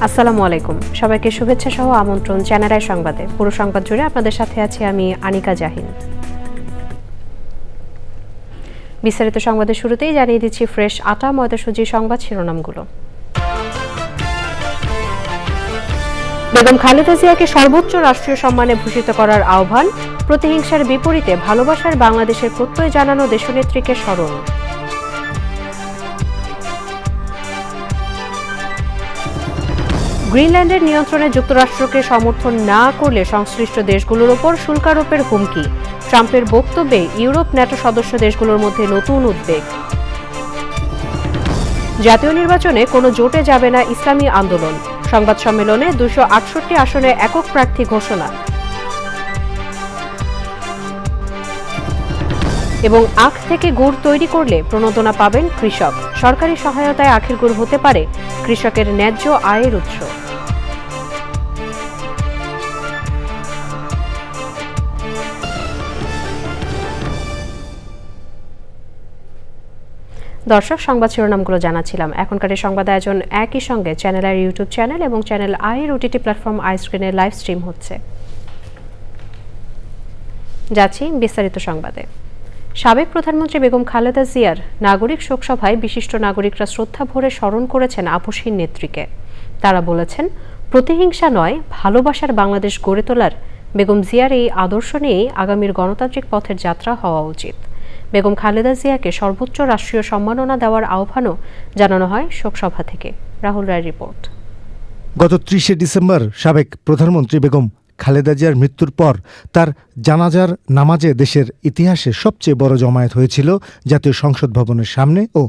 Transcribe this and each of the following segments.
আসসালামু আলাইকুম, সবাইকে শুভেচ্ছা সহ আমন্ত্রণ চ্যানেল আই সংবাদে। পুরো সংবাদ জুড়ে আপনাদের সাথে আছি আমি আনিকা জাহিন। বিস্তারিত সংবাদের শুরুতেই জানিয়ে দিচ্ছি ফ্রেশ আটা ময়দা সুজি সংবাদ শিরোনামগুলো। বেগম খালেদা জিয়াকে সর্বোচ্চ রাষ্ট্রীয় সম্মানে ভূষিত করার আহ্বান, প্রতিহিংসার বিপরীতে ভালোবাসার বাংলাদেশের প্রত্যয় জানানো দেশনেত্রীকে স্মরণ। গ্রিনল্যান্ডের নিয়ন্ত্রণে যুক্তরাষ্ট্রকে সমর্থন না করলে সংশ্লিষ্ট দেশগুলোর ওপর শুল্ক আরোপের হুমকি, ট্রাম্পের বক্তব্যে ইউরোপ ন্যাটো সদস্য দেশগুলোর মধ্যে নতুন উদ্বেগ। জাতীয় নির্বাচনে কোনো জোটে যাবে না ইসলামী আন্দোলন, সংবাদ সম্মেলনে 268 আসনে একক প্রার্থী ঘোষণা। এবং আখ থেকে গুড় তৈরি করলে প্রণোদনা পাবেন কৃষক, সরকারি সহায়তায় আখের গুড় হতে পারে কৃষকের ন্যায্য আয়ের উৎস। দর্শক, সংবাদ শিরোনামগুলো জানাচ্ছিলাম। এখনকার এই সংবাদ আয়োজন একই সঙ্গে চ্যানেলের ইউটিউব চ্যানেল এবং চ্যানেল আইয়ের ওটিটি প্ল্যাটফর্ম আইস্ক্রিনে লাইভ স্ট্রিম হচ্ছে। যাচ্ছি বিস্তারিত সংবাদে। সাবেক প্রধানমন্ত্রী বেগম খালেদা জিয়ার নাগরিক শোকসভায় বিশিষ্ট নাগরিকরা শ্রদ্ধা ভরে স্মরণ করেছেন আপসহীন নেত্রীকে। তারা বলেছেন, প্রতিহিংসা নয়, ভালোবাসার বাংলাদেশ গড়ে তোলার বেগম জিয়ার এই আদর্শ নিয়েই আগামীর গণতান্ত্রিক পথের যাত্রা হওয়া উচিত। বেগম খালেদা জিয়াকে সর্বোচ্চ রাষ্ট্রীয় সম্মাননা দেওয়ার আহ্বানও জানানো হয় শোকসভা থেকে। রাহুল রায়ের রিপোর্ট। গত 30 ডিসেম্বর সাবেক প্রধানমন্ত্রী বেগম খালেদা জিয়ার মৃত্যুর পর তার জানাজার নামাজে দেশের ইতিহাসে সবচেয়ে বড় জমায়েত হয়েছিল জাতীয় সংসদ ভবনের সামনে ও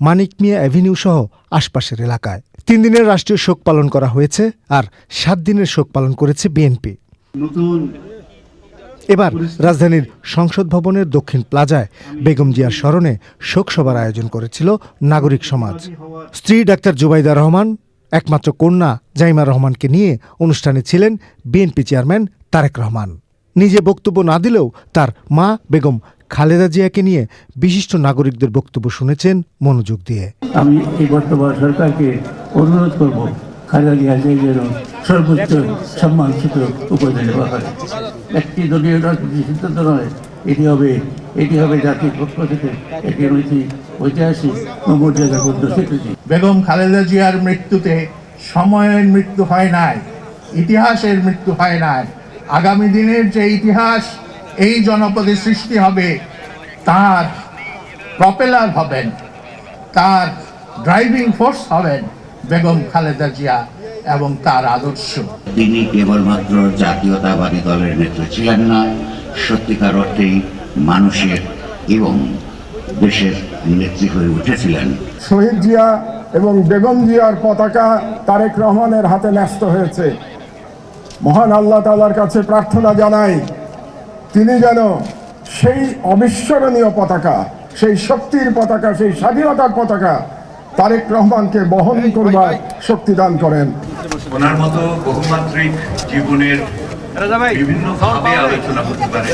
মানিক মিয়া অ্যাভিনিউ সহ আশপাশের এলাকায়। 3 দিনের রাষ্ট্রীয় শোক পালন করা হয়েছে আর 7 দিনের শোক পালন করেছে বিএনপি। এবার রাজধানীর সংসদ ভবনের দক্ষিণ প্লাজায় বেগম জিয়ার স্মরণে শোকসভার আয়োজন করেছিল নাগরিক সমাজ। স্ত্রী ডাক্তার জুবাইদা রহমান, একমাত্র কন্যা জাইমা রহমানকে নিয়ে অনুষ্ঠানে ছিলেন বিএনপি চেয়ারম্যান তারেক রহমান। নিজে বক্তব্য না দিলেও তার মা বেগম খালেদা জিয়াকে নিয়ে বিশিষ্ট নাগরিকদের বক্তব্য শুনেছেন মনোযোগ দিয়ে। আমি এই বর্তমান সরকারকে অনুরোধ করব, খালেদা জিয়াকে যেন সর্বোচ্চ সম্মানসূচক উপাধি দেওয়া হয়। একটি দলীয় রাজনীতি সিদ্ধান্ত নয়, এটি হবে জাতির পক্ষ থেকে একটি ঐতিহাসিক ও মর্যাদাপূর্ণ স্বীকৃতি। বেগম খালেদা জিয়ার মৃত্যুতে সময়ের মৃত্যু হয় নাই, ইতিহাসের মৃত্যু হয় নাই। আগামী দিনের যে ইতিহাস এই জনপদে সৃষ্টি হবে, তার প্রপেলার হবেন, তার ড্রাইভিং ফোর্স হবেন বেগম খালেদা জিয়া এবং তার আদর্শ। তিনি কেবলমাত্র জাতীয়তাবাদী দলের নেত্রী ছিলেন না, সত্যিকার অর্থেই মানুষের এবং দেশের নেত্রী হয়ে উঠেছিলেন। শহীদ জিয়া এবং বেগম জিয়ার পতাকা তারেক রহমানের হাতে ন্যস্ত হয়েছে। মহান আল্লাহ তাআলার কাছে প্রার্থনা জানাই, তিনি যেন সেই অবিস্মরণীয় পতাকা, সেই শক্তির পতাকা, সেই স্বাধীনতার পতাকা তারেক রহমানকে বহন করবার শক্তি দান করেন। ওনার মতো বহুমাত্রিক জীবনের বিভিন্ন ভাবে আলোচনা করতে পারে,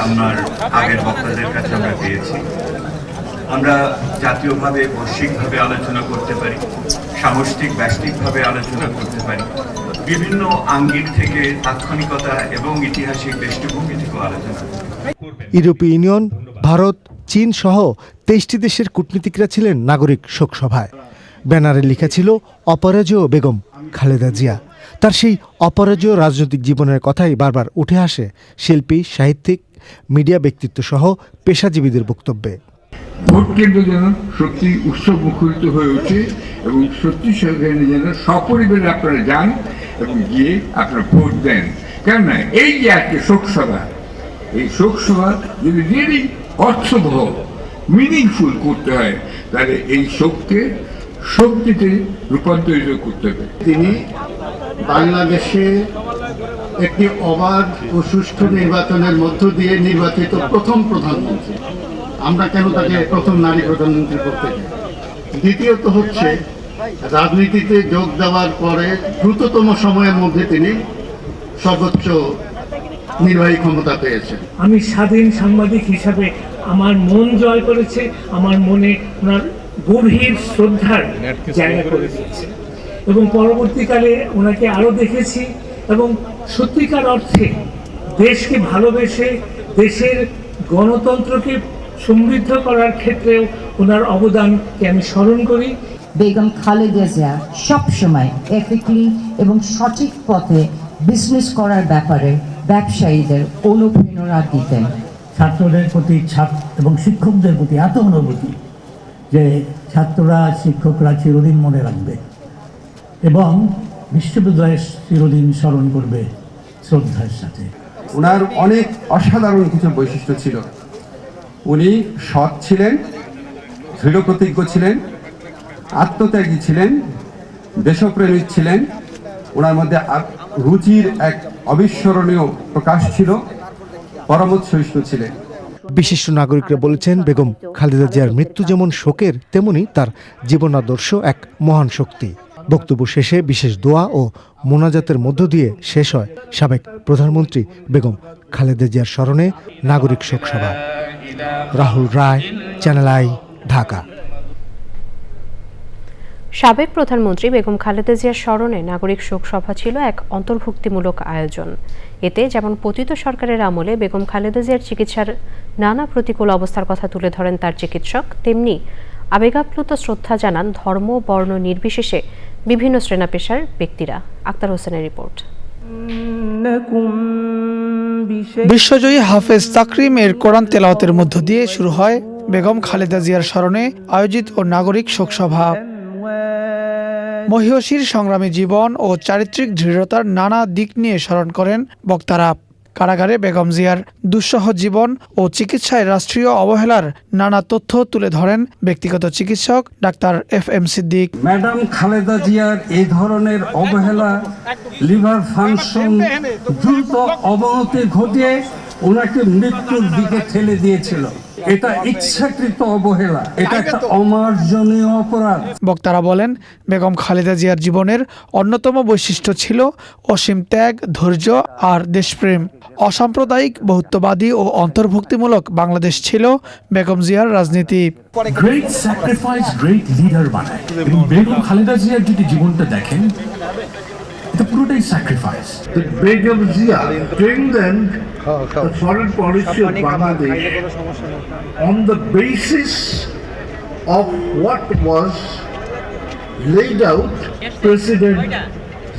আমার আগের বক্তাদের কাছে আমরা পেয়েছি। আমরা জাতীয়ভাবে বৈশ্বিকভাবে আলোচনা করতে পারি, সামষ্টিক ব্যষ্টিকভাবে আলোচনা করতে পারি, বিভিন্ন আঙ্গিক থেকে তাৎক্ষণিকতা এবং ঐতিহাসিক দৃষ্টিভঙ্গি থেকেও আলোচনা করতে পারি। ইউরোপীয় ইউনিয়ন, ভারত, চীন সহ 23টি দেশের কূটনীতিকরা ছিলেন নাগরিক শোকসভায়। ব্যানারে লেখা ছিল অপরাজেয় বেগম খালেদা জিয়া। তার সেই অপরাজেয় রাজনৈতিক জীবনের কথাই বারবার উঠে আসে শিল্পী, সাহিত্যিক, মিডিয়া ব্যক্তিত্ব সহ পেশাজীবীদের বক্তব্যে। ভোট কেন্দ্র যেন সত্যি উৎসব মুখরিত হয়ে ওঠে এবং সত্যি সেখানে যেন সপরিবারে আপনারা যান এবং গিয়ে আপনারা ভোট দেন। কেননা এই যে আজকে শোকসভা, এই শোকসভা যদি রিয়েলি অর্থবহ মিনিংফুল করতে হয়, তাহলে এই শোককে শক্তিতে রূপান্তরিত করতে হবে। তিনি বাংলাদেশে একটি অবাধ ও সুষ্ঠু নির্বাচনের মধ্য দিয়ে নির্বাচিত প্রথম প্রধানমন্ত্রী। আমরা কেন তাকে প্রথম নারী প্রধানমন্ত্রী করতে চাই? দ্বিতীয়ত হচ্ছে, রাজনীতিতে যোগ দেওয়ার পরে দ্রুততম সময়ের মধ্যে তিনি সর্বোচ্চ নির্বাহী ক্ষমতা পেয়েছেন। আমি স্বাধীন সাংবাদিক হিসাবে আমার মন জয় করেছে, আমার মনে ওনার গভীর শ্রদ্ধার জায়গা করে দিয়েছে, এবং পরবর্তীকালে ওনাকে আরো দেখেছি এবং সত্যিকার অর্থে দেশকে ভালোবেসে দেশের গণতন্ত্রকে সমৃদ্ধ করার ক্ষেত্রেও ওনার অবদানকে আমি স্মরণ করি। বেগম খালেদা জিয়া সবসময় এথিক্যালি এবং সঠিক পথে বিজনেস করার ব্যাপারে ব্যবসায়ীদের অনুপ্রেরণা দিতেন। ছাত্রদের প্রতি এবং শিক্ষকদের প্রতি এত অনুভূতি যে ছাত্ররা শিক্ষকরা চিরদিন মনে রাখবে এবং বিশ্ববিদ্যালয়ের চিরদিন স্মরণ করবে শ্রদ্ধার সাথে। ওনার অনেক অসাধারণ কিছু বৈশিষ্ট্য ছিল। উনি সৎ ছিলেন, দৃঢ় প্রতিজ্ঞ ছিলেন, আত্মত্যাগী ছিলেন, দেশপ্রেমিক ছিলেন। ওনার মধ্যে রুচির এক অবিস্মরণীয় প্রকাশ ছিল, পরমত সহিষ্ণু ছিলেন। বিশিষ্ট নাগরিকরা বলেছেন, বেগম খালেদা জিয়ার মৃত্যু যেমন শোকের, তেমনি তার জীবনাদর্শ এক মহান শক্তি। বক্তব্য শেষে বিশেষ দোয়া ও মোনাজাতের মধ্য দিয়ে শেষ হয় সাবেক প্রধানমন্ত্রী বেগম খালেদা জিয়ার স্মরণে নাগরিক শোকসভা। রাহুল রায়, চ্যানেল আই, ঢাকা। সাবেক প্রধানমন্ত্রী বেগম খালেদা জিয়ার স্মরণে নাগরিক শোক সভা ছিল এক অন্তর্ভুক্তিমূলক আয়োজন। এতে যেমন পতিত সরকারের আমলে বেগম খালেদা জিয়ার চিকিৎসার নানা প্রতিকূল অবস্থার কথা তুলে ধরেন তার চিকিৎসক, তেমনি আবেগাপ্লুত শ্রদ্ধা জানান ধর্ম বর্ণ নির্বিশেষে বিভিন্ন শ্রেণী-পেশার ব্যক্তিরা। আক্তার হোসেনের রিপোর্ট। বিশ্বজয়ী হাফেজ তাকরিমের কোরআন তেলাওয়াতের মধ্য দিয়ে শুরু হয় বেগম খালেদা জিয়ার স্মরণে আয়োজিত ও নাগরিক শোকসভা। মহিয়সীর সংগ্রামী জীবন ও চারিত্রিক দৃঢ়তার নানা দিক নিয়ে স্মরণ করেন বক্তারা। কারাগারে বেগম জিয়ার দুঃসহ জীবন ও চিকিৎসায় রাষ্ট্রীয় অবহেলার নানা তথ্য তুলে ধরেন ব্যক্তিগত চিকিৎসক doctor FM Siddique. Madam Khaleda জিয়ার এই ধরনের অবহেলা লিভার ফাংশন দ্রুত অবনতি ঘটিয়ে ওনাকে মৃত্যুর দিকে ঠেলে দিয়েছিল। এটা ইচ্ছাকৃত অবহেলা, এটা একটা অমার্জনীয় অপরাধ। বক্তারা বলেন, বেগম খালেদা জিয়ার জীবনের অন্যতম বৈশিষ্ট্য ছিল অসীম ত্যাগ, ধৈর্য আর দেশপ্রেম। অসাম্প্রদায়িক, বহুত্ববাদী ও অন্তর্ভুক্তিমূলক বাংলাদেশ ছিল বেগম জিয়ার রাজনীতি। গ্রেট স্যাক্রিফাইস গ্রেট লিডার বানায়, এবং বেগম খালেদা জিয়ার যদি জীবনটা দেখেন, এটা পুরোটাই sacrifice. Begum Zia strengthened the foreign policy of Bangladesh on the basis of what was laid out President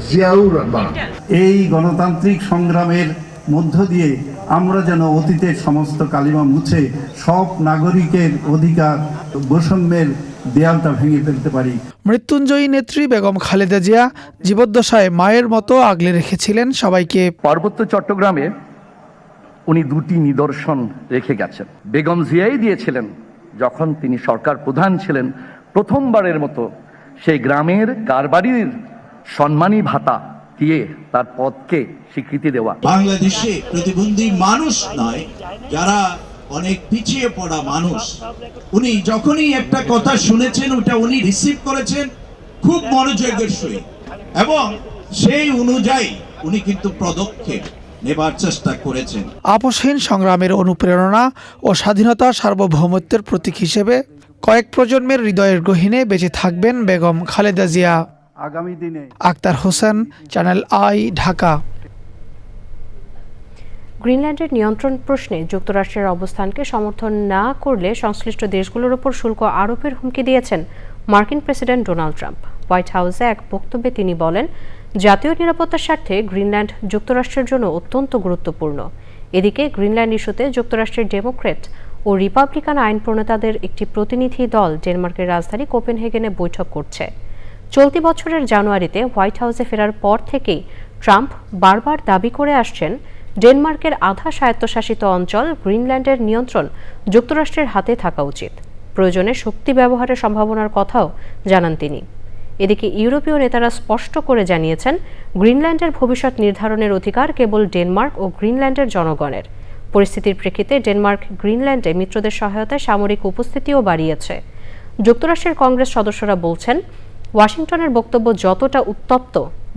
Ziaur Rahman. এই গণতান্ত্রিক সংগ্রামের মধ্য দিয়ে আমরা যেন অতীতের সমস্ত কালিমা মুছে সব নাগরিকের অধিকার বৈষম্যের দেয়ালটা ভেঙে ফেলতে পারি। মৃত্যুঞ্জয়ী নেত্রী বেগম খালেদা জিয়া জীবদ্দশায় মায়ের মতো আগলে রেখেছিলেন সবাইকে। পার্বত্য চট্টগ্রামে উনি দুটি নিদর্শন রেখে গেছেন। বেগম জিয়াই দিয়েছিলেন, যখন তিনি সরকার প্রধান ছিলেন, প্রথমবারের মতো সেই গ্রামের কারবারির সম্মানী ভাতা দিয়ে তার পদকে স্বীকৃতি দেওয়া। বাংলাদেশে প্রতিবন্ধী মানুষ নয়, যারা অনেক পিছিয়ে পড়া মানুষ, উনি যখনই একটা কথা শুনেছেন ওটা উনি রিসিভ করেছেন খুব মনোযোগের সহিত, এবং সেই অনুযায়ী উনি কিন্তু পদক্ষেপ নেবার চেষ্টা করেছেন। আপোষহীন সংগ্রামের অনুপ্রেরণা ও স্বাধীনতা সার্বভৌমত্বের প্রতীক হিসেবে কয়েক প্রজন্মের হৃদয়ের গহীনে বেঁচে থাকবেন বেগম খালেদা জিয়া। আগামী দিনে আক্তার হোসেন, চ্যানেল আই, ঢাকা। গ্রিনল্যান্ডের নিয়ন্ত্রণ প্রশ্নে যুক্তরাষ্ট্রের অবস্থানকে সমর্থন না করলে সংশ্লিষ্ট দেশগুলোর উপর শুল্ক আরোপের হুমকি দিয়েছেন মার্কিন প্রেসিডেন্ট ডোনাল্ড ট্রাম্প। হোয়াইট হাউসে এক বক্তব্যে তিনি বলেন, জাতীয় নিরাপত্তার স্বার্থে গ্রিনল্যান্ড যুক্তরাষ্ট্রের জন্য অত্যন্ত গুরুত্বপূর্ণ। এদিকে গ্রিনল্যান্ড ইস্যুতে যুক্তরাষ্ট্রের ডেমোক্র্যাট ও রিপাবলিকান আইন প্রণেতাদের একটি প্রতিনিধি দল ডেনমার্কের রাজধানী কোপেনহেগেনে বৈঠক করছে। চলতি বছরের জানুয়ারিতে হোয়াইট হাউসে ফেরার পর থেকেই ট্রাম্প বারবার দাবি করে আসছেন, ডেনমার্কের আধা স্বায়ত্তশাসিত অঞ্চল গ্রিনল্যান্ডের নিয়ন্ত্রণ যুক্তরাষ্ট্রের হাতে থাকা উচিত। প্রয়োজনে শক্তি ব্যবহারের সম্ভাবনার কথাও জানান তিনি। এদিকে ইউরোপীয় নেতারা স্পষ্ট করে জানিয়েছেন গ্রিনল্যান্ডের ভবিষ্যৎ নির্ধারণের অধিকার কেবল ডেনমার্ক ও গ্রিনল্যান্ডের জনগণের। পরিস্থিতির প্রেক্ষিতে ডেনমার্ক গ্রিনল্যান্ডে মিত্রদের সহায়তায় সামরিক উপস্থিতিও বাড়িয়েছে। যুক্তরাষ্ট্রের কংগ্রেস সদস্যরা বলছেন ওয়াশিংটনের বক্তব্য যতটা উত্তপ্ত,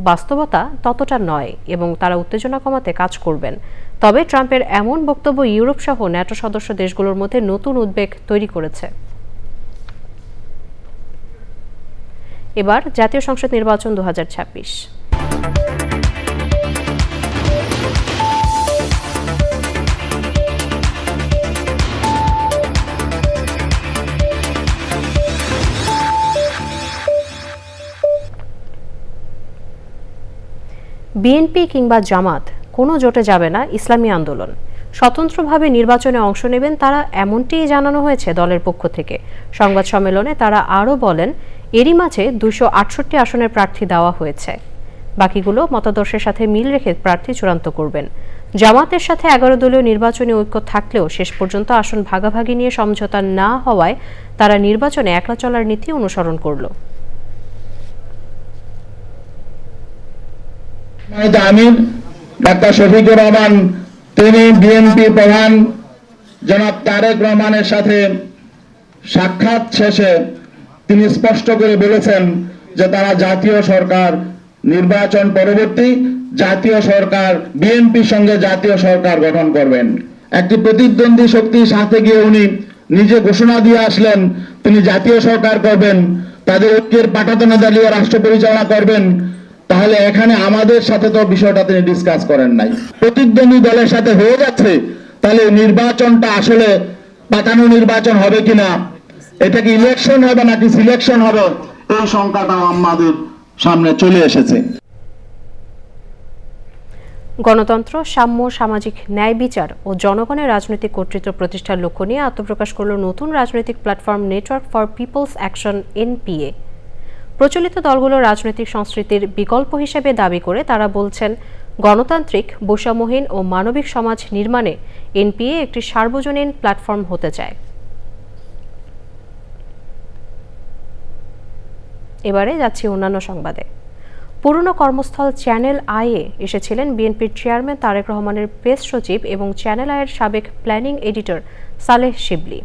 বাস্তবতা ততটা নয় এবং তারা উত্তেজনা কমাতে কাজ করবেন। তবে ট্রাম্পের এমন বক্তব্য ইউরোপ সহ ন্যাটো সদস্য দেশগুলোর মধ্যে নতুন উদ্বেগ তৈরি করেছে। এবার জাতীয় সংসদ নির্বাচন 2026। বিএনপি কিংবা জামাত কোনো জোটে যাবে না ইসলামী আন্দোলন। স্বতন্ত্রভাবে নির্বাচনে অংশ নেবেন তারা, এমনটিই জানানো হয়েছে দলের পক্ষ থেকে। সংবাদ সম্মেলনে তারা আরও বলেন, এরই মাঝে 268 আসনের প্রার্থী দেওয়া হয়েছে, বাকিগুলো মতাদর্শের সাথে মিল রেখে প্রার্থী চূড়ান্ত করবেন। জামাতের সাথে 11 দলীয় নির্বাচনী ঐক্য থাকলেও শেষ পর্যন্ত আসন ভাগাভাগি নিয়ে সমঝোতা না হওয়ায় তারা নির্বাচনে একলা চলার নীতি অনুসরণ করল। আমির ডাক্তার শফিকুর রহমান, তিনি বিএনপি প্রধান জনাব তারেক রহমানের সাথে সাক্ষাৎ শেষে তিনি স্পষ্ট করে বলেছেন যে তারা জাতীয় সরকার নির্বাচন পরবর্তী জাতীয় সরকার বিএনপির সঙ্গে জাতীয় সরকার গঠন করবেন। একটি প্রতিদ্বন্দ্বী শক্তির সাথে গিয়ে উনি নিজে ঘোষণা দিয়ে আসলেন তিনি জাতীয় সরকার করবেন, তাদের ঐক্যের পাটাতনে দাঁড়িয়ে রাষ্ট্র পরিচালনা করবেন। তাহলে এখানে আমাদের সাথে তো বিষয়টা তিনি ডিসকাস করেন নাই। প্রতিদ্বন্দ্বী দলের সাথে হয়ে যাচ্ছে, তাহলে নির্বাচনটা আসলে পাতানো নির্বাচন হবে কিনা, এটা কি ইলেকশন হবে নাকি সিলেকশন হবে, এই সংখ্যাটা আমাদের সামনে চলে এসেছে। গণতন্ত্র, সাম্য, সামাজিক ন্যায় বিচার ও জনগণের রাজনৈতিক কর্তৃত্ব প্রতিষ্ঠার লক্ষ্য নিয়ে আত্মপ্রকাশ করল নতুন রাজনৈতিক platform network for people's action NPA. প্রচলিত দলগুলোর রাজনৈতিক সংস্কৃতির বিকল্প হিসেবে দাবি করে তারা বলছেন গণতান্ত্রিক, বৈষম্যহীন ও মানবিক সমাজ নির্মাণে এনপিএ একটি সার্বজনীন প্ল্যাটফর্ম হতে চায়। এবারে যাচ্ছি অন্যান্য সংবাদে। পুরনো কর্মস্থল চ্যানেল আইয়ে এসেছিলেন বিএনপির চেয়ারম্যান তারেক রহমানের প্রেস সচিব এবং চ্যানেল আইয়ের সাবেক প্ল্যানিং এডিটর সালেহ শিবলি।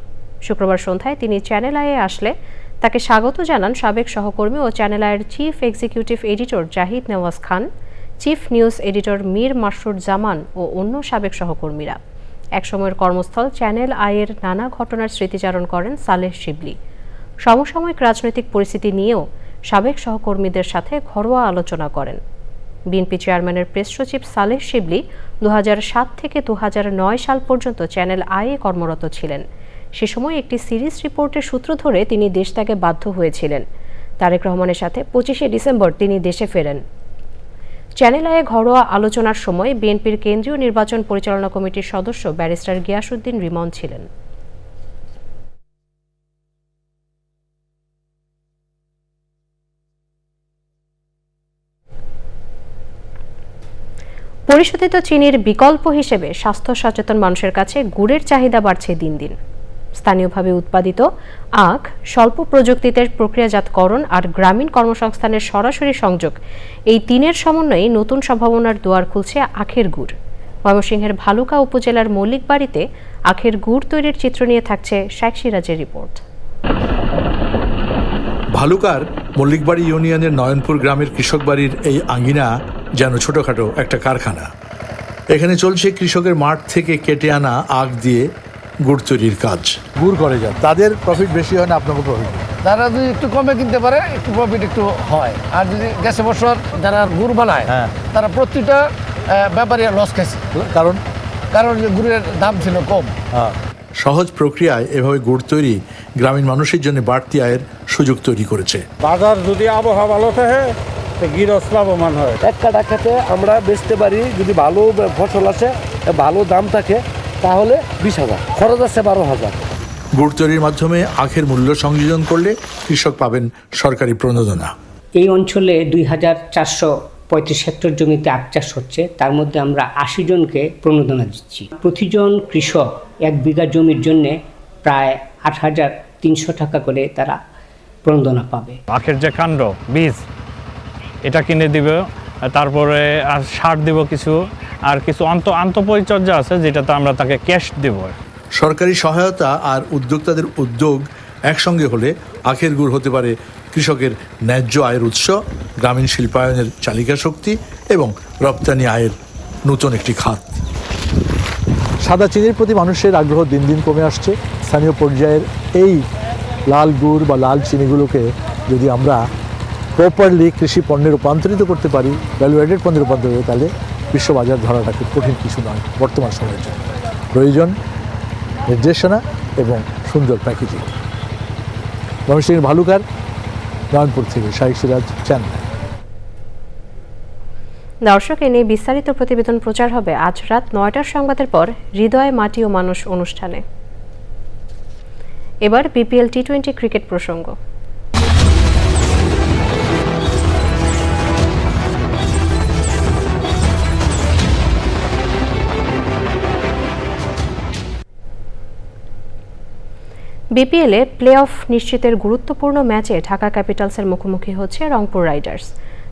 শুক্রবার সন্ধ্যায় তিনি চ্যানেল আইয়ে আসলে তাকে স্বাগত জানান সাবেক সহকর্মী ও চ্যানেল আইয়ের chief executive editor Zahid Nawaz Khan, chief news editor Mir Masrur Zaman ও অন্য সাবেক সহকর্মীরা। একসময়ের কর্মস্থল চ্যানেল আইয়ের নানা ঘটনার স্মৃতিচারণ করেন সালেহ শিবলি। সমসাময়িক রাজনৈতিক পরিস্থিতি নিয়েও সাবেক সহকর্মীদের সাথে ঘরোয়া আলোচনা করেন। বিএনপি চেয়ারম্যানের প্রেস সচিব সালেহ শিবলি 2007 থেকে 2009 সাল পর্যন্ত চ্যানেল আইয়ে কর্মরত ছিলেন। সে সময় একটি সিরিজ রিপোর্টের সূত্র ধরে তিনি দেশ ত্যাগে বাধ্য হয়েছিলেন। তারেক রহমানের সাথে 25শে ডিসেম্বর তিনি দেশে ফেরেন। চ্যানেল আইয়ে ঘরোয়া আলোচনার সময় বিএনপির কেন্দ্রীয় নির্বাচন পরিচালনা কমিটির সদস্য ব্যারিস্টার গিয়াসউদ্দিন রিমন ছিলেন। পরিশোধিত চিনির বিকল্প হিসেবে স্বাস্থ্য সচেতন মানুষের কাছে গুড়ের চাহিদা বাড়ছে দিন দিন। স্থানীয়ভাবে উৎপাদিত আখ, স্বল্প প্রযুক্তিতে প্রক্রিয়াজাতকরণ আর গ্রামীণ কর্মসংস্থানের সরাসরি সংযোগ, এই তিনের সমন্বয়ে নতুন সম্ভাবনার দুয়ার খুলছে আখের গুড়। ময়মনসিংহের ভালুকা উপজেলার মল্লিকবাড়িতে আখের গুড় তৈরির চিত্র নিয়ে থাকছে শেখ সিরাজের রিপোর্ট। ভালুকার মল্লিকবাড়ি ইউনিয়নের নয়নপুর গ্রামের কৃষক বাড়ির এই আঙ্গিনা যেন ছোটখাটো একটা কারখানা। এখানে চলছে কৃষকের মাঠ থেকে কেটে আনা আখ দিয়ে গুড় তৈরির কাজ। গুড় করে যান, তাদের প্রফিট বেশি হয় না আপনাকে প্রফিট? তারা যদি একটু কমে কিনতে পারে একটু প্রফিট একটু হয়, আর যদি গেছে বছর যারা গুড় বানায় তারা প্রতিটা ব্যাপারী লস খাইছে। কারণ গুড়ের দাম ছিল কম। সহজ প্রক্রিয়ায় এভাবে গুড় তৈরি গ্রামীণ মানুষের জন্য বাড়তি আয়ের সুযোগ তৈরি করেছে। বাজার যদি আবহাওয়া ভালো থাকে গৃহস্থ লাভবান হয়। এক কাটা খেতে আমরা বেচতে পারি, যদি ভালো ফসল আসে, ভালো দাম থাকে, তাহলে 20,000, খরচ আছে 12,000। গুড় তৈরির মাধ্যমে আখের মূল্য সংযোজন করলে কৃষক পাবেন সরকারি প্রণোদনা। এই অঞ্চলে 2,435 হেক্টর জমিতে আখ চাষ হচ্ছে, তার মধ্যে আমরা 80 জনকে প্রণোদনা দিচ্ছি। প্রতিজন কৃষক 1 বিঘা জমির জন্য প্রায় 8,300 টাকা করে তারা প্রণোদনা পাবে। আখের যে কাণ্ড বীজ এটা কিনে দিবে, তারপরে আর সার দিব কিছু, আর কিছু আন্তঃপরিচর্যা আছে যেটাতে আমরা তাকে ক্যাশ দেব। সরকারি সহায়তা আর উদ্যোক্তাদের উদ্যোগ একসঙ্গে হলে আখের গুড় হতে পারে কৃষকের ন্যায্য আয়ের উৎস, গ্রামীণ শিল্পায়নের চালিকা শক্তি এবং রপ্তানি আয়ের নতুন একটি খাত। সাদা চিনির প্রতি মানুষের আগ্রহ দিন দিন কমে আসছে। স্থানীয় পর্যায়ের এই লাল গুড় বা লাল চিনিগুলোকে যদি আমরা প্রপারলি কৃষি পণ্যে রূপান্তরিত করতে পারি, ভ্যালু অ্যাডেড পণ্যে রূপান্তরিত করতে, তাহলে বিশ্ববাজার ধরাটা খুব কঠিন কিছু নয় বর্তমান সময়ের জন্য। প্রয়োজন নির্দেশনা এবং সুন্দর প্যাকেজিং। ময়মনসিংহের ভালুকার, নয়নপুর থেকে শাইখ সিরাজ, চ্যানেল। দর্শক, এ নিয়ে বিস্তারিত প্রতিবেদন প্রচার হবে আজ রাত ৯টার সংবাদের পর হৃদয়, মাটি ও মানুষ অনুষ্ঠানে। এবার বিপিএল টি-20 ক্রিকেট প্রসঙ্গ। বিপিএলে প্লে অফ নিশ্চিতের গুরুত্বপূর্ণ ম্যাচে ঢাকা ক্যাপিটালসের মুখোমুখি হচ্ছে রংপুর রাইডার্স।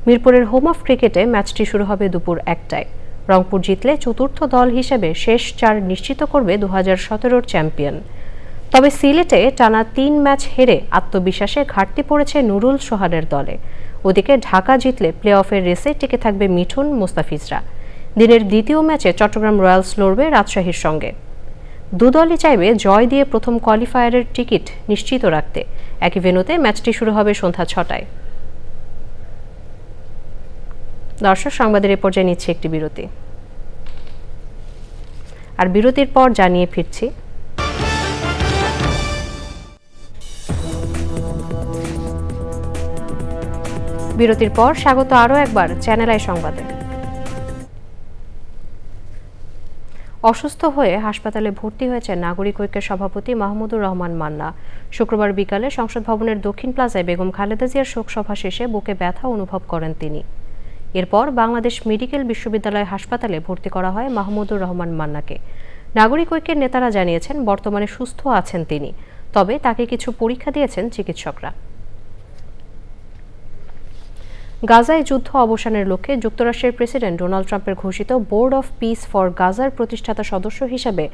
মিরপুরের হোম অফ ক্রিকেটে ম্যাচটি শুরু হবে দুপুর ১টায়। রংপুর জিতলে চতুর্থ দল হিসেবে শেষ ৪ নিশ্চিত করবে ২০১৭-র চ্যাম্পিয়ন। তবে সিলেটে টানা ৩ ম্যাচ হেরে আত্মবিশ্বাসে ঘাটতি পড়েছে নুরুল সোহানের দলে। ওদিকে ঢাকা জিতলে প্লে অফের রেসে টিকে থাকবে মিঠুন, মোস্তাফিজরা। দিনের দ্বিতীয় ম্যাচে চট্টগ্রাম রয়্যালস লড়বে রাজশাহীর সঙ্গে। দুদলই চাইবে জয় দিয়ে প্রথম কোয়ালিফায়ারের টিকিট নিশ্চিত রাখতে। একই ভেন্যুতে ম্যাচটি শুরু হবে সন্ধ্যা ৬টায়। দর্শক, সংবাদের এ পর্যায়ে নিচ্ছে একটি বিরতি, আর বিরতির পর জানিয়ে ফিরছি। বিরতির পর স্বাগত আরও একবার চ্যানেল আই সংবাদে। অসুস্থ হয়ে হাসপাতালে ভর্তি হয়েছেন নাগরিক ঐক্যের সভাপতি মাহমুদুর রহমান মান্না। শুক্রবার বিকালে সংসদ ভবনের দক্ষিণ প্লাজায় বেগম খালেদা জিয়ার শোকসভা শেষে বুকে ব্যথা অনুভব করেন তিনি। এরপর বাংলাদেশ মেডিকেল বিশ্ববিদ্যালয় হাসপাতালে ভর্তি করা হয় মাহমুদুর রহমান মান্নাকে। নাগরিক ঐক্যের নেতারা জানিয়েছেন বর্তমানে সুস্থ আছেন তিনি, তবে তাকে কিছু পরীক্ষা দিয়েছেন চিকিৎসকরা। গাজায় যুদ্ধ অবসানের লক্ষ্যে যুক্তরাষ্ট্রের প্রেসিডেন্ট ডোনাল্ড ট্রাম্পের ঘোষিত বোর্ড অফ পিস ফর গাজার প্রতিষ্ঠাতা সদস্য হিসেবে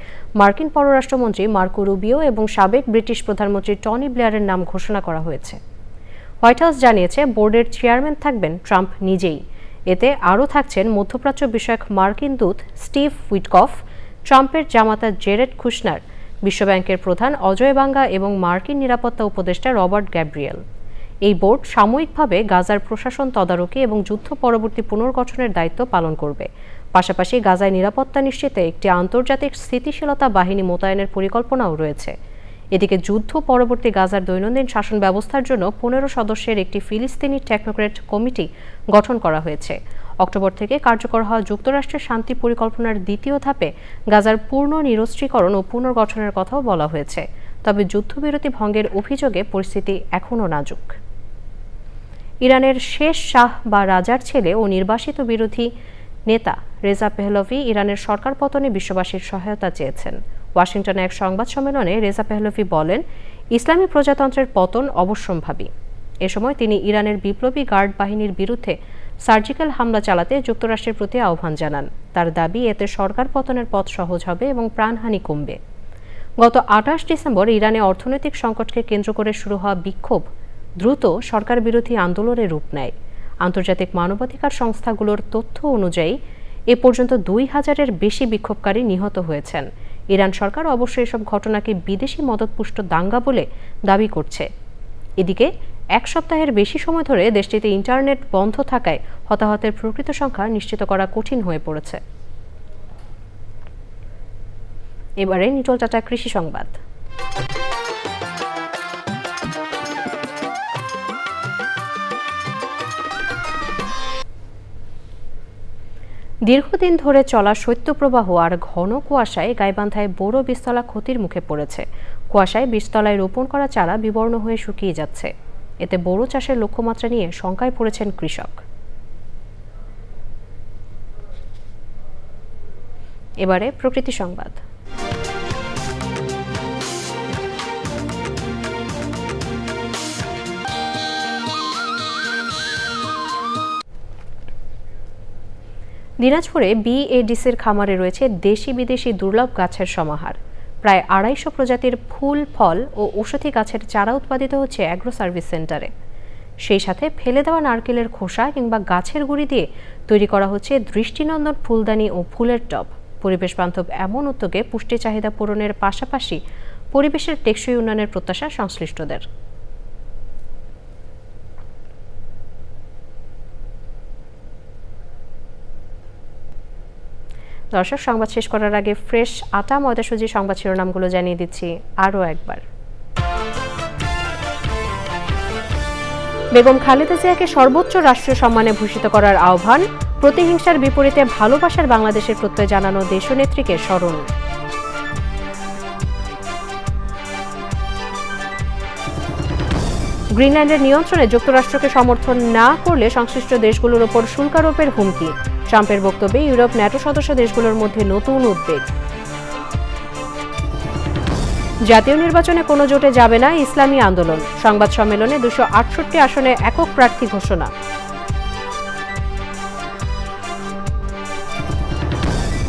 মার্কিন পররাষ্ট্রমন্ত্রী মার্কো রুবিও এবং সাবেক ব্রিটিশ প্রধানমন্ত্রী টনি ব্লেয়ারের নাম ঘোষণা করা হয়েছে। হোয়াইট হাউস জানিয়েছে বোর্ডের চেয়ারম্যান থাকবেন ট্রাম্প নিজেই। এতে আরও থাকছেন মধ্যপ্রাচ্য বিষয়ক মার্কিন দূত স্টিভ উইটকফ, ট্রাম্পের জামাতা জেরেড কুশনার, বিশ্বব্যাংকের প্রধান অজয় বাঙ্গা এবং মার্কিন নিরাপত্তা উপদেষ্টা রবার্ট গ্যাব্রিয়েল। এই বোর্ড সাময়িকভাবে গাজার প্রশাসন, তদারকি এবং যুদ্ধ পরবর্তী পুনর্গঠনের দায়িত্ব পালন করবে। পাশাপাশি গাজায় নিরাপত্তা নিশ্চিতে একটি আন্তর্জাতিক স্থিতিশীলতা বাহিনী মোতায়েনের পরিকল্পনাও রয়েছে। এদিকে যুদ্ধ পরবর্তী গাজার দৈনন্দিন শাসন ব্যবস্থার জন্য ১৫ সদস্যের একটি ফিলিস্তিনি টেকনোক্র্যাট কমিটি গঠন করা হয়েছে। অক্টোবর থেকে কার্যকর হওয়া যুক্তরাষ্ট্রের শান্তি পরিকল্পনার দ্বিতীয় ধাপে গাজার পূর্ণ নিরস্ত্রীকরণ ও পুনর্গঠনের কথাও বলা হয়েছে। তবে যুদ্ধবিরতি ভঙ্গের অভিযোগে পরিস্থিতি এখনও নাজুক। ইরানের শেষ শাহ বা রাজার ছেলে ও নির্বাসিত বিরোধী নেতা রেজা পেহলভি ইরানের সরকার পতনে বিশ্ববাসীর সহায়তা চেয়েছেন। ওয়াশিংটনে এক সংবাদ সম্মেলনে রেজা পেহলভি বলেন, ইসলামী প্রজাতন্ত্রের পতন অবশ্যম্ভাবী। এ সময় তিনি ইরানের বিপ্লবী গার্ড বাহিনীর বিরুদ্ধে সার্জিক্যাল হামলা চালাতে যুক্তরাষ্ট্রের প্রতি আহ্বান জানান। তার দাবি, এতে সরকার পতনের পথ সহজ হবে এবং প্রাণহানি কমবে। গত ২৮ ডিসেম্বর ইরানে অর্থনৈতিক সংকটকে কেন্দ্র করে শুরু হওয়া বিক্ষোভ দ্রুত সরকার বিরোধী আন্দোলনে রূপ নেয়। আন্তর্জাতিক মানবাধিকার সংস্থাগুলোর তথ্য অনুযায়ী এ পর্যন্ত ২,০০০-এর বেশি বিক্ষোভকারী নিহত হয়েছেন। ইরান সরকার অবশ্য এসব ঘটনাকে বিদেশি মদতপুষ্ট দাঙ্গা বলে দাবি করছে। এদিকে এক সপ্তাহের বেশি সময় ধরে দেশটিতে ইন্টারনেট বন্ধ থাকায় হতাহতের প্রকৃত সংখ্যা নিশ্চিত করা কঠিন হয়ে পড়েছে। এবারে নিটল চাচা কৃষি সংবাদ। দীর্ঘদিন ধরে চলা শৈত্যপ্রবাহ আর ঘন কুয়াশায় গাইবান্ধায় বোরো বীজতলা ক্ষতির মুখে পড়েছে। কুয়াশায় বীজতলায় রোপণ করা চারা বিবর্ণ হয়ে শুকিয়ে যাচ্ছে। এতে বোরো চাষের লক্ষ্যমাত্রা নিয়ে শঙ্কায় পড়েছেন কৃষক। এবারে প্রকৃতি সংবাদ। দিনাজপুরে বিএডিসির খামারে রয়েছে দেশি বিদেশি দুর্লভ গাছের সমাহার। প্রায় 250 প্রজাতির ফুল, ফল ও ঔষধি গাছের চারা উৎপাদিত হচ্ছে অ্যাগ্রো সার্ভিস সেন্টারে। সেই সাথে ফেলে দেওয়া নারকেলের খোসা কিংবা গাছের গুঁড়ি দিয়ে তৈরি করা হচ্ছে দৃষ্টিনন্দন ফুলদানি ও ফুলের টব। পরিবেশ বান্ধব এমন উদ্যোগে পুষ্টি চাহিদা পূরণের পাশাপাশি পরিবেশের টেকসই উন্নয়নের প্রত্যাশা সংশ্লিষ্টদের। দর্শক, সংবাদ শেষ করার আগে ফ্রেশ আটা ময়দা সুজি সংবাদ শিরোনামগুলো জানিয়ে দিচ্ছি আরও একবার। বেগম খালেদা জিয়াকে সর্বোচ্চ রাষ্ট্রীয় সম্মানে ভূষিত করার আহ্বান। প্রতিহিংসার বিপরীতে ভালোবাসার বাংলাদেশের প্রত্যয় জানানো দেশনেত্রীকে স্মরণ। গ্রিনল্যান্ডের নিয়ন্ত্রণে যুক্তরাষ্ট্রকে সমর্থন না করলে সংশ্লিষ্ট দেশগুলোর ওপর শুল্ক আরোপের হুমকি। ট্রাম্পের বক্তব্যে ইউরোপ ন্যাটো সদস্য দেশগুলোর মধ্যে নতুন উদ্বেগ। জাতীয় নির্বাচনে কোনো জোটে যাবে না ইসলামী আন্দোলন। সংবাদ সম্মেলনে 268 আসনে একক প্রার্থী ঘোষণা।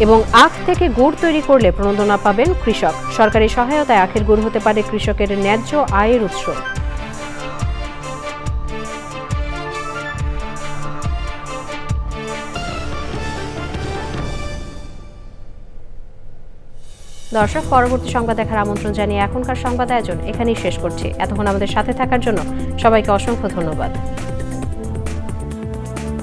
এবং আখ থেকে গুড় তৈরি করলে প্রণোদনা পাবেন কৃষক। সরকারি সহায়তায় আখের গুড় হতে পারে কৃষকের ন্যায্য আয়ের উৎস। দর্শক, পরবর্তী সংবাদ দেখার আমন্ত্রণ জানিয়ে এখনকার সংবাদ আয়োজন এখানেই শেষ করছি। এতক্ষণ আমাদের সাথে থাকার জন্য সবাইকে অসংখ্য ধন্যবাদ।